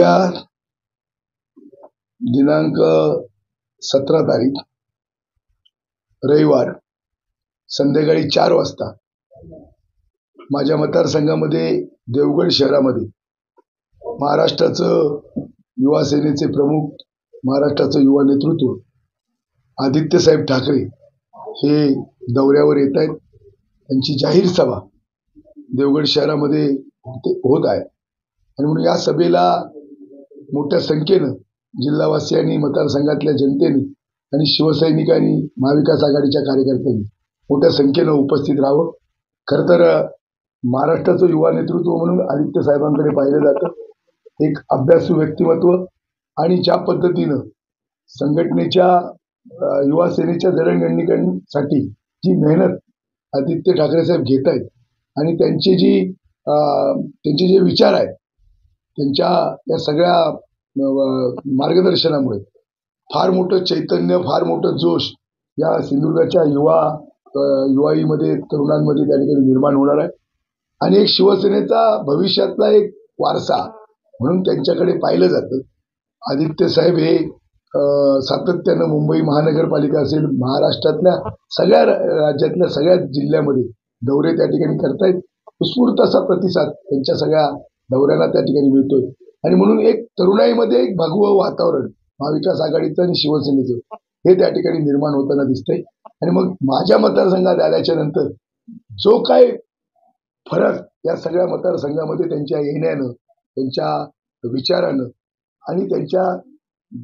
उद्या दिनांक 17 तारीख रविवार संध्याकाळी 4 वाजता माझ्या मतदारसंघामध्ये देवगड शहरामध्ये महाराष्ट्राचं युवा सेनेचे प्रमुख, महाराष्ट्राचं युवा नेतृत्व आदित्यसाहेब ठाकरे हे दौऱ्यावर येत आहेत. त्यांची जाहीर सभा देवगड शहरामध्ये होत आहे आणि म्हणून या सभेला मोठ्या संख्येनं जिल्हावासियांनी, मतदारसंघातल्या जनतेने आणि शिवसैनिकांनी, महाविकास आघाडीच्या कार्यकर्त्यांनी मोठ्या संख्येनं उपस्थित राहावं. खरं तर महाराष्ट्राचं युवा नेतृत्व म्हणून आदित्य साहेबांकडे पाहिलं जातं. एक अभ्यासू व्यक्तिमत्व आणि ज्या पद्धतीनं संघटनेच्या युवा सेनेच्या जडणघडणीसाठी जी मेहनत आदित्य ठाकरे साहेब घेत आहेत आणि त्यांचे जे विचार आहेत त्यांच्या या सगळ्या मार्गदर्शनामुळे फार मोठं चैतन्य, फार मोठं जोश या सिंधुदुर्गाच्या युवाईमध्ये, तरुणांमध्ये त्या ठिकाणी निर्माण होणार आहे आणि एक शिवसेनेचा भविष्यातला एक वारसा म्हणून त्यांच्याकडे पाहिलं जातं. आदित्य साहेब हे सातत्यानं मुंबई महानगरपालिका असेल, महाराष्ट्रातल्या सगळ्या राज्यातल्या सगळ्या जिल्ह्यामध्ये दौरे त्या ठिकाणी करतायत. उत्स्फूर्त असा प्रतिसाद त्यांच्या सगळ्या दौऱ्यांना त्या ठिकाणी मिळतोय आणि म्हणून एक तरुणाईमध्ये एक भगवं वातावरण महाविकास आघाडीचं आणि शिवसेनेचं हे त्या ठिकाणी निर्माण होताना दिसतंय. आणि मग माझ्या मतदारसंघात आल्याच्या नंतर जो काय फरक या सगळ्या मतदारसंघामध्ये त्यांच्या येण्यानं, त्यांच्या विचारानं आणि त्यांच्या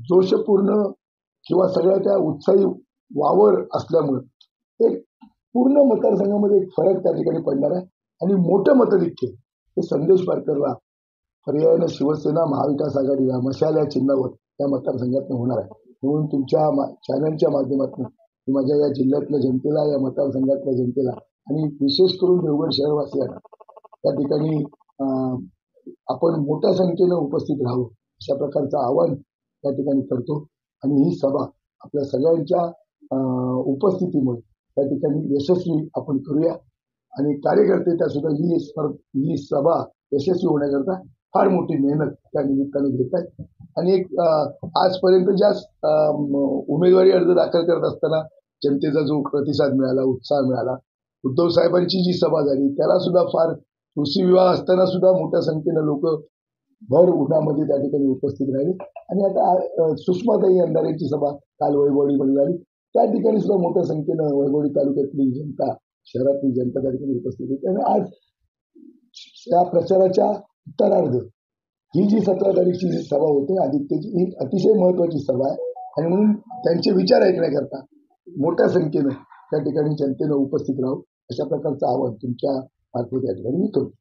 जोशपूर्ण किंवा सगळ्या त्या उत्साही वावर असल्यामुळे एक पूर्ण मतदारसंघामध्ये एक फरक त्या ठिकाणी पडणार आहे आणि मोठं मतधिक्य हे संदेश पारकरला पर्यायानं शिवसेना, महाविकास आघाडीला मशाल या चिन्हावर त्या मतदारसंघातून होणार आहे. म्हणून तुमच्या चॅनलच्या माध्यमातून माझ्या या जिल्ह्यातल्या जनतेला, या मतदारसंघातल्या जनतेला आणि विशेष करून देवगड शहरवासियांना त्या ठिकाणी आपण मोठ्या संख्येनं उपस्थित राहावं अशा प्रकारचं आवाहन त्या ठिकाणी करतो. आणि ही सभा आपल्या सगळ्यांच्या उपस्थितीमुळे त्या ठिकाणी यशस्वी आपण करूया आणि कार्यकर्ते त्या सुद्धा ही सभा यशस्वी होण्याकरता फार मोठी मेहनत त्या निमित्ताने घेत आहेत. आणि एक आजपर्यंत ज्या उमेदवारी अर्ज दाखल करत असताना जनतेचा जो प्रतिसाद मिळाला, उत्साह मिळाला, उद्धव साहेबांची जी सभा झाली त्याला सुद्धा फार कृषी विवाह असताना सुद्धा मोठ्या संख्येनं लोक भर उन्हामध्ये त्या ठिकाणी उपस्थित राहिले. आणि आता सुषमाताई अंधारेंची सभा काल वैभववाडीमध्ये झाली, त्या ठिकाणी सुद्धा मोठ्या संख्येनं वैभववाडी तालुक्यातली जनता, शहरातली जनता त्या ठिकाणी उपस्थित होती. आणि आज या प्रचाराच्या उत्तरार्ध ही जी 17 तारीखची जी सभा होते आदित्यची, ही अतिशय महत्वाची सभा आहे आणि म्हणून त्यांचे विचार ऐकण्याकरता मोठ्या संख्येनं त्या ठिकाणी जनतेनं उपस्थित राहावं अशा प्रकारचं आवाहन तुमच्या मार्फत या ठिकाणी मी करतो.